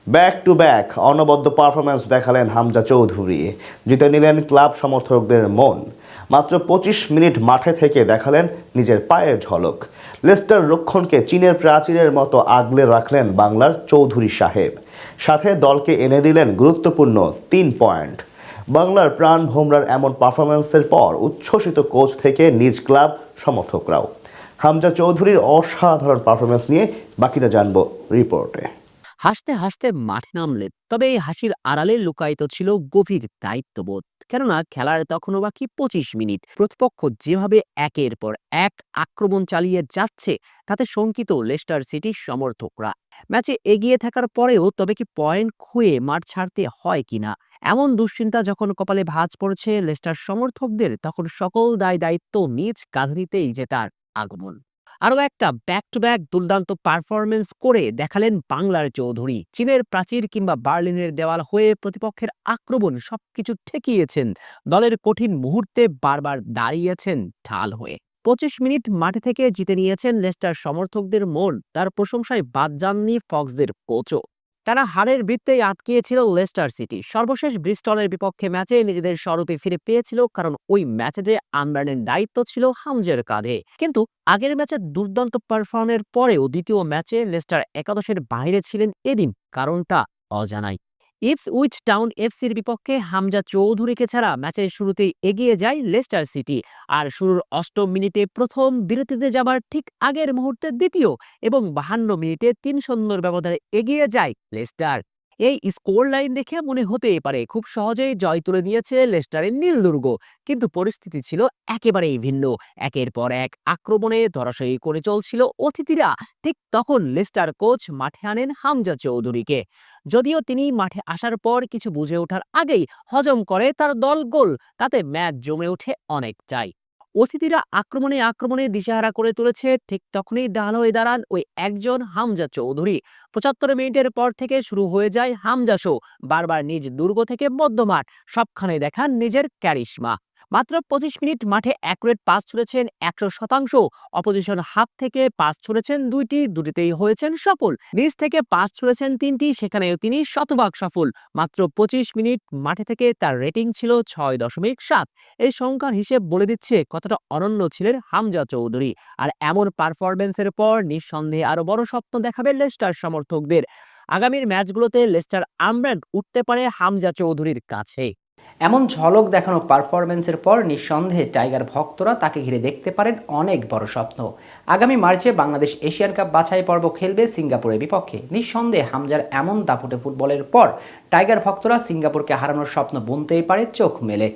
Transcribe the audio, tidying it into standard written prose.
Back to back অনবদ্য performance দেখালেন হামজা চৌধুরী, জিতে নিলেন ক্লাব সমর্থকদের মন। মাত্র ২৫ মিনিট মাঠে থেকে দেখালেন নিজের পায়ের ঝলক। লেস্টার রক্ষণকে চীনের প্রাচীরের মতো আগলে রাখলেন বাংলার চৌধুরী সাহেব, সাথে দলকে এনে দিলেন গুরুত্বপূর্ণ ৩ পয়েন্ট। বাংলার প্রাণ ভোমরার এমন পারফরম্যান্সের পর উচ্ছ্বসিত কোচ থেকে নিজ ক্লাব সমর্থকরাও। হামজা চৌধুরীর অসাধারণ পারফরম্যান্স নিয়ে বাকিটা জানবো রিপোর্টে। হাসতে হাসতে মাঠে নামলেন, তবে এই হাসির আড়ালে লুকায়িত ছিল গভীর দায়িত্ববোধ। কেননা খেলার তখনও বাকি ২৫ মিনিট। প্রতিপক্ষ যেভাবে একের পর এক আক্রমণ চালিয়ে যাচ্ছে, তাতে শঙ্কিত লেস্টার সিটির সমর্থকরা। ম্যাচে এগিয়ে থাকার পরেও তবে কি পয়েন্ট খুঁয়ে মাঠ ছাড়তে হয় কিনা, এমন দুশ্চিন্তা যখন কপালে ভাঁজ পড়েছে লেস্টার সমর্থকদের, তখন সকল দায় দায়িত্ব নিজ কাঁধে নিতেই যে তার আগমন। আরও একটা ব্যাক টু ব্যাক দুর্দান্ত পারফরমেন্স করে দেখালেন বাংলার চৌধুরী। চীনের প্রাচীর কিংবা বার্লিনের দেওয়াল হয়ে প্রতিপক্ষের আক্রমণ সবকিছু ঠেকিয়েছেন। দলের কঠিন মুহূর্তে বারবার দাঁড়িয়েছেন ঢাল হয়ে। ২৫ মিনিট মাঠে থেকে জিতে নিয়েছেন লেস্টার সমর্থকদের মন। তার প্রশংসায় বাদ যাননি ফক্সদের কোচও। তারা হারের বৃত্তেই আটকিয়েছিল লেস্টার সিটি। সর্বশেষ ব্রিস্টলের বিপক্ষে ম্যাচে নিজেদের স্বরূপে ফিরে পেয়েছিল, কারণ ওই ম্যাচে যে আনবার্নের দায়িত্ব ছিল হামজের কাঁধে। কিন্তু আগের ম্যাচে দুর্দান্ত পারফর্মের পরেও দ্বিতীয় ম্যাচে লেস্টার একাদশের বাইরে ছিলেন এদিন, কারণটা অজানাই। ইপসউইচ টাউন এফসির বিপক্ষে হামজা চৌধুরীকে ছাড়া ম্যাচের শুরুতেই এগিয়ে যায় লেস্টার সিটি। আর শুরুর ৮ম মিনিটে প্রথম, বিরতিতে যাবার ঠিক আগের মুহূর্তে দ্বিতীয় এবং ৫২ মিনিটে ৩-০ ব্যবধানে এগিয়ে যায় লেস্টার। এই স্কোর লাইন দেখে মনে হতে পারে খুব সহজেই জয় তুলে নিয়েছে লেস্টারের নীল দুর্গ, কিন্তু পরিস্থিতি ছিল একেবারেই ভিন্ন। একের পর এক আক্রমণে ধরাশয়ী করে চলছিল অতিথিরা। ঠিক তখন লেস্টার কোচ মাঠে আনেন হামজা চৌধুরীকে। যদিও তিনি মাঠে আসার পর কিছু বুঝে ওঠার আগেই হজম করে তার দল গোল, তাতে ম্যাচ জমে ওঠে অনেকটাই। অতিথিরা আক্রমণে আক্রমণে দিশেহারা করে তুলেছে, ঠিক তখনই ডাল হয়ে দাঁড়ান ওই একজন হামজা চৌধুরী। ৭৫ মিনিটের পর থেকে শুরু হয়ে যায় হামজা শো। বারবার নিজ দুর্গ থেকে মধ্যমাঠ সবখানে দেখান নিজের ক্যারিশমা। মাত্র ২৫ মিনিট মাঠে অ্যাকুরেট পাস ছুড়েছেন ১০০%। অপোজিশন হাফ থেকে পাস ছুড়েছেন দুইটি, দুটিতেই হয়েছেন সফল। নিজ থেকে পাস ছুড়েছেন ৩টি, সেখানেও তিনি শতভাগ সফল। মাত্র ২৫ মিনিট মাঠে থেকে তার রেটিং ছিল ৬.৭। এই সংখ্যার হিসেব বলে দিচ্ছে কতটা অনন্য ছিলেন হামজা চৌধুরী। আর এমন পারফরমেন্সের পর নিঃসন্দেহে আরো বড় স্বপ্ন দেখাবে লেস্টার সমর্থকদের। আগামীর ম্যাচগুলোতে লেস্টার আমব্র্যান্ড উঠতে পারে হামজা চৌধুরীর কাছে। এমন ঝলক দেখানো পারফরমেন্সের পর নিঃসন্দেহে টাইগার ভক্তরা তাকে ঘিরে দেখতে পারেন অনেক বড় স্বপ্ন। আগামী মার্চে বাংলাদেশ এশিয়ান কাপ বাছাই পর্ব খেলবে সিঙ্গাপুরের বিপক্ষে। নিঃসন্দেহে হামজার এমন দাপুটে ফুটবলের পর টাইগার ভক্তরা সিঙ্গাপুরকে হারানোর স্বপ্ন বুনতেই পারে চোখ মেলে।